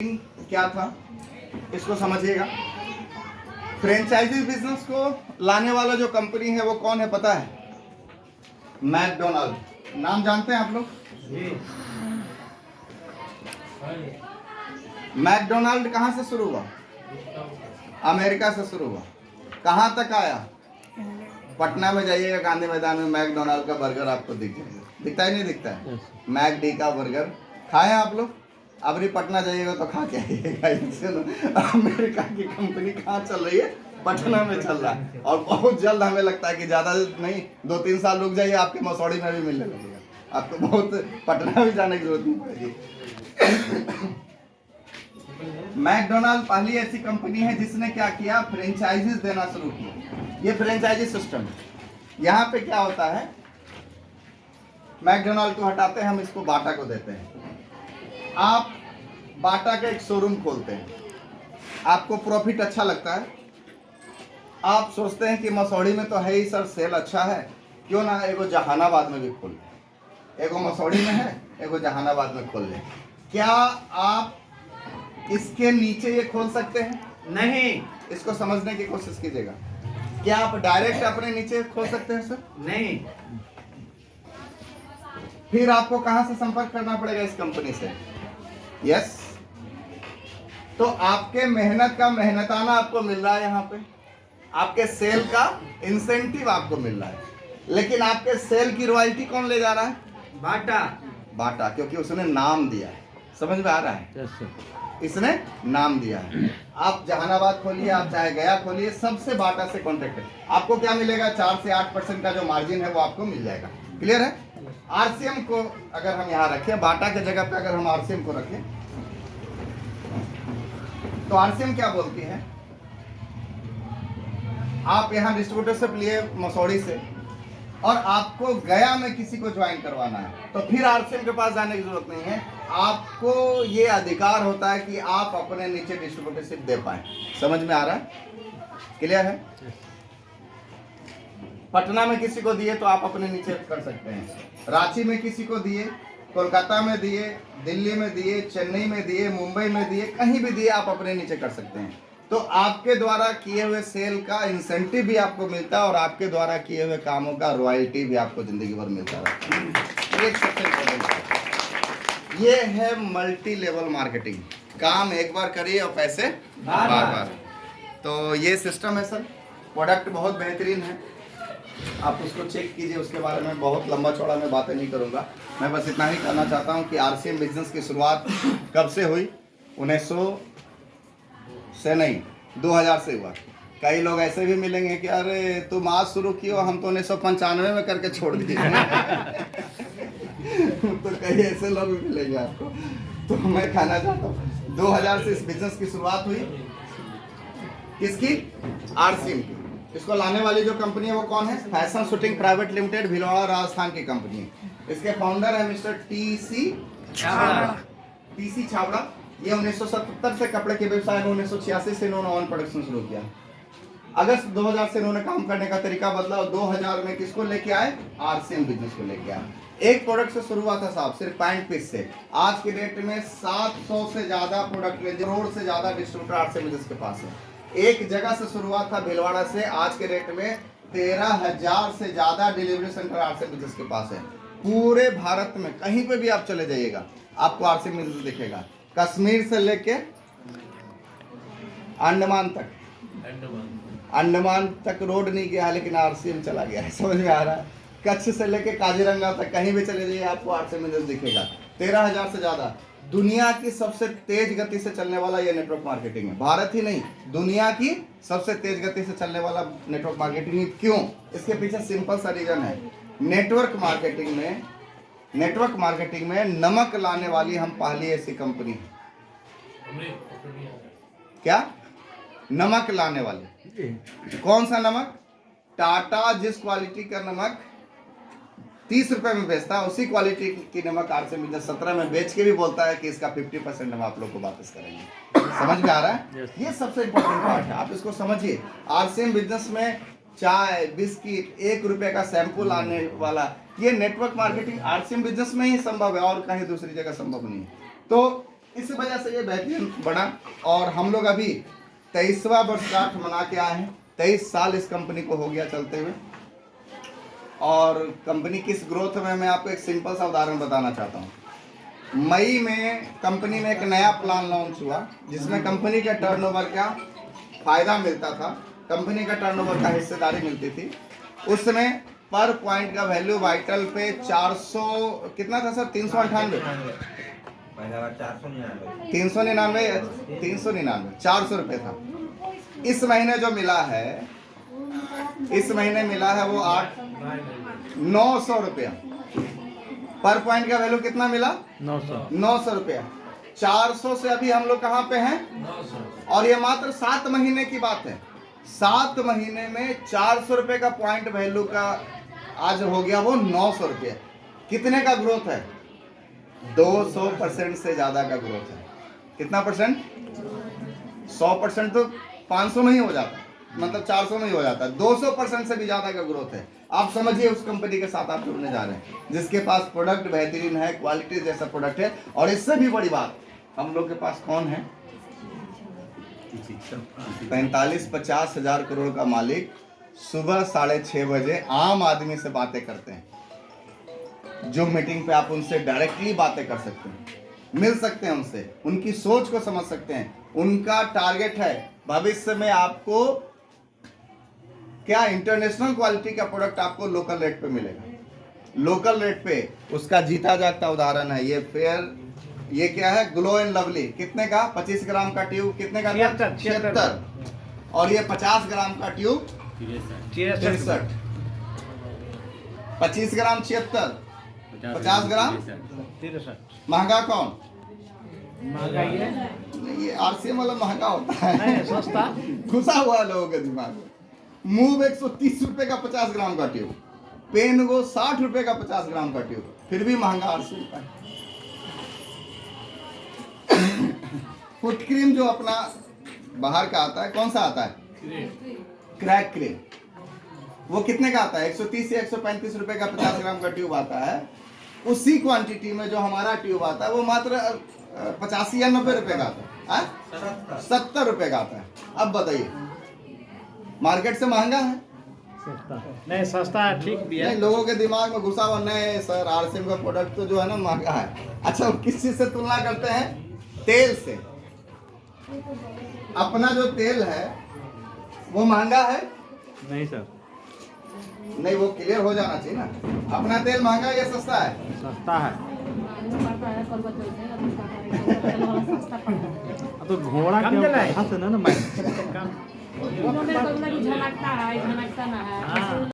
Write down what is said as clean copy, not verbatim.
क्या था इसको समझिएगा। फ्रेंचाइजी बिजनेस को लाने वाला जो कंपनी है वो कौन है पता है? मैकडोनाल्ड। नाम जानते हैं आप लोग? मैकडोनाल्ड कहाँ से शुरू हुआ? अमेरिका से शुरू हुआ। कहाँ तक आया? पटना में जाइएगा गांधी मैदान में मैकडोनाल्ड का बर्गर आपको दिख जाएगा। दिखता ही नहीं दिखता है? मैकडी का बर्गर खाए आप लोग? अबरी पटना जाइएगा तो खा के आइएगा। अमेरिका की कंपनी कहाँ चल रही है? पटना में चल रहा है। और बहुत जल्द हमें लगता है कि ज़्यादा नहीं 2-3 साल रुक जाइए, आपके मसौड़ी में भी मिलने लगेगा। आपको बहुत पटना भी जाने की जरूरत नहीं पड़ेगी। मैकडोनाल्ड पहली ऐसी कंपनी है जिसने क्या किया, फ्रेंचाइजीज देना शुरू किया। ये फ्रेंचाइजी सिस्टम है। यहाँ पे क्या होता है, मैकडोनाल्ड को हटाते हैं, हम इसको बाटा को देते हैं। आप बाटा का एक शोरूम खोलते हैं, आपको प्रॉफिट अच्छा लगता है, आप सोचते हैं कि मसौड़ी में तो है ही सर, सेल अच्छा है, क्यों ना एगो जहानाबाद में भी खोल लें। एगो मसौड़ी में है, एगो जहानाबाद में खोल लें। क्या आप इसके नीचे ये खोल सकते हैं? नहीं। इसको समझने की कोशिश कीजिएगा। क्या आप डायरेक्ट अपने नीचे खोल सकते हैं सर? नहीं। फिर आपको कहां से संपर्क करना पड़ेगा? इस कंपनी से। यस। तो आपके मेहनत का मेहनताना आपको मिल रहा है, यहाँ पे आपके सेल का इंसेंटिव आपको मिल रहा है, लेकिन आपके सेल की रॉयल्टी कौन ले जा रहा है? बाटा। बाटा, क्योंकि उसने नाम दिया है। समझ में आ रहा है? इसने नाम दिया है। आप जहानाबाद खोलिए, आप चाहे गया खोलिए, सबसे बाटा से कॉन्टेक्ट है। आपको क्या मिलेगा? 4 से 8% का जो मार्जिन है वो आपको मिल जाएगा। क्लियर है? आरसीएम को अगर हम यहाँ रखें, बाटा के जगह पे अगर हम आरसीएम को रखें, तो आरसीएम क्या बोलती है? आप यहाँ डिस्ट्रीब्यूटरशिप लिए मसौड़ी से, और आपको गया में किसी को ज्वाइन करवाना है, तो फिर आरसीएम के पास जाने की जरूरत नहीं है। आपको ये अधिकार होता है कि आप अपने नीचे डिस्ट्रीब्यूटरशिप दे पाए। समझ में आ रहा है? क्लियर है? पटना में किसी को दिए तो आप अपने नीचे कर सकते हैं, रांची में किसी को दिए, कोलकाता में दिए, दिल्ली में दिए, चेन्नई में दिए, मुंबई में दिए, कहीं भी दिए आप अपने नीचे कर सकते हैं। तो आपके द्वारा किए हुए सेल का इंसेंटिव भी आपको मिलता है, और आपके द्वारा किए हुए कामों का रॉयल्टी भी आपको जिंदगी भर मिलता रहता है। एक सबसे इम्पोर्टेंट है, ये है मल्टी लेवल मार्केटिंग। काम एक बार करिए और पैसे बार बार। तो ये सिस्टम है सर। प्रोडक्ट बहुत बेहतरीन है, आप उसको चेक कीजिए। उसके बारे में बहुत लंबा चौड़ा मैं बातें नहीं करूंगा। मैं बस इतना ही कहना चाहता हूं कि आरसीएम बिजनेस की शुरुआत कब से हुई? 1900 से नहीं, 2000 से हुआ। कई लोग ऐसे भी मिलेंगे कि अरे तुम आज शुरू किए हो, हम तो 1995 में करके छोड़ दिए। तो कई ऐसे लोग भी मिलेंगे आपको। तो मैं कहना चाहता हूँ 2000 से इस बिजनेस की शुरुआत हुई। किसकी? आरसीएम की। इसको लाने वाली जो कंपनी है वो कौन है? Fashion shooting private limited, Bhilwara Rajasthan की कंपनी है। इसके फाउंडर है मिस्टर टीसी छाबड़ा। ये 1977 से कपड़े के व्यवसाय में, 1986 से इन्होंने ऑन प्रोडक्शन शुरू किया। अगस्त 2000 से इन्होंने काम करने का तरीका बदला, और 2000 में किसको लेके आए? आरसीएम बिजनेस को लेके आए। एक प्रोडक्ट से शुरू हुआ था साहब, सिर्फ पैंट पीस से। आज के डेट में 700 से ज्यादा प्रोडक्ट, करोड़ से ज्यादा डिस्ट्रीब्यूटर आरसीएम बिजनेस के पास है। एक जगह से शुरुआत था भिलवाड़ा से, आज के रेट में 13,000 से ज्यादा डिलीवरी सेंटर आरसीएम बिजनेस के पास है। पूरे भारत में कहीं पे भी आप चले जाइएगा आपको आरसीएम बिजनेस दिखेगा। कश्मीर से लेके अंडमान तक रोड नहीं गया, लेकिन आरसीएम चला गया है। समझ में आ रहा है? कच्छ से लेके काजीरंगा तक कहीं भी चले जाइए आपको आरसीएम बिजनेस दिखेगा। 13,000 से ज्यादा। दुनिया की सबसे तेज गति से चलने वाला ये नेटवर्क मार्केटिंग है। भारत ही नहीं, दुनिया की सबसे तेज गति से चलने वाला नेटवर्क मार्केटिंग। क्यों? इसके पीछे सिंपल सा रीजन है। नेटवर्क मार्केटिंग में नमक लाने वाली हम पहली ऐसी कंपनी है। क्या? नमक लाने वाली। कौन सा नमक? टाटा जिस क्वालिटी का नमक 30 रुपए में बेचता है, उसी क्वालिटी की नमक आरसीएम बिजनेस 17 में बेच के भी बोलता है कि इसका 50% हम आप लोग को वापस करेंगे। समझ में आ रहा है? ये सबसे इंपॉर्टेंट पार्ट है, आप इसको समझिए। आरसीएम बिजनेस में चाय, बिस्किट, 1 रुपए का शैम्पू लाने वाला, ये नेटवर्क मार्केटिंग आरसीएम बिजनेस में ही संभव है, और कहीं दूसरी जगह संभव नहीं है। तो इस वजह से ये बेहतरीन बना। और हम लोग अभी 23वां वर्षगांठ मना के आए हैं। 23 साल इस कंपनी को हो गया चलते हुए। और कंपनी किस ग्रोथ में, मैं आपको एक सिंपल सा उदाहरण बताना चाहता हूँ। मई में कंपनी में एक नया प्लान लॉन्च हुआ जिसमें कंपनी के टर्नओवर का फायदा मिलता था, कंपनी का टर्नओवर का हिस्सेदारी मिलती थी। उसमें पर पॉइंट का वैल्यू वाइटल पे 400 कितना था सर, 398 400 रुपये था। इस महीने जो मिला है, इस महीने मिला है वो 900 रुपया। पर पॉइंट का वैल्यू कितना मिला, 900 रुपया। 400 से अभी हम लोग कहाँ पे हैं, 900। और ये मात्र 7 महीने की बात है। 7 महीने में 400 रुपये का पॉइंट वैल्यू का आज हो गया वो 900 रुपये। कितने का ग्रोथ है, 200% से ज्यादा का ग्रोथ है। कितना परसेंट, 100% तो 500 में ही हो जाता, मतलब 400 में ही हो जाता है। 200% से भी ज्यादा का ग्रोथ है। आप समझिए उस कंपनी के साथ आप जुड़ने जा रहे हैं जिसके पास प्रोडक्ट बेहतरीन है, क्वालिटी जैसा प्रोडक्ट है। और इससे भी बड़ी बात, हम लोग के पास कौन है, 45-50 हजार करोड़ का मालिक सुबह 6:30 बजे आम आदमी से बातें करते हैं। जो मीटिंग पे आप उनसे डायरेक्टली बातें कर सकते हैं, मिल सकते हैं उनसे, उनकी सोच को समझ सकते हैं। उनका टारगेट है भविष्य में आपको क्या, इंटरनेशनल क्वालिटी का प्रोडक्ट आपको लोकल रेट पे मिलेगा। लोकल रेट पे उसका जीता जागता उदाहरण है ये फेयर। ये क्या है, ग्लो एंड लवली, कितने का, 25 ग्राम का ट्यूब कितने का, 76। और ये 50 ग्राम का ट्यूब 63। 25 ग्राम 76, 50 ग्राम 63। महंगा कौन, महंगा ये आरसीएम वाला महंगा होता है, नहीं सस्ता घुसा हुआ है लोगों के दिमाग में। मूव 130 रुपए का 50 ग्राम का ट्यूब, पेन गो 60 रुपए का 50 ग्राम का ट्यूब, फिर भी महंगा 800 रुपए। फुट क्रीम जो अपना बाहर का आता है, कौन सा आता है, क्रैक क्रीम, वो कितने का आता है, 130 या 135 रुपए का 50 ग्राम का ट्यूब आता है। उसी क्वांटिटी में जो हमारा ट्यूब आता है वो मात्र 85 या 90 रुपए का आता है, 70 रुपए का आता है। अब बताइए, मार्केट से महंगा है, सस्ता नहीं, सस्ता है, ठीक भी है। नहीं, लोगों के दिमाग में घुसा हुआ नहीं सर आरसीएम का प्रोडक्ट तो जो है ना महंगा है। अच्छा, किस चीज से तुलना करते हैं, तेल से। अपना जो तेल है वो महंगा है, नहीं सर, नहीं वो क्लियर हो जाना चाहिए ना। अपना तेल महंगा है या सस्ता है, सस्ता है। तो घोड़ा के ना झलकता है, झलकता ना है।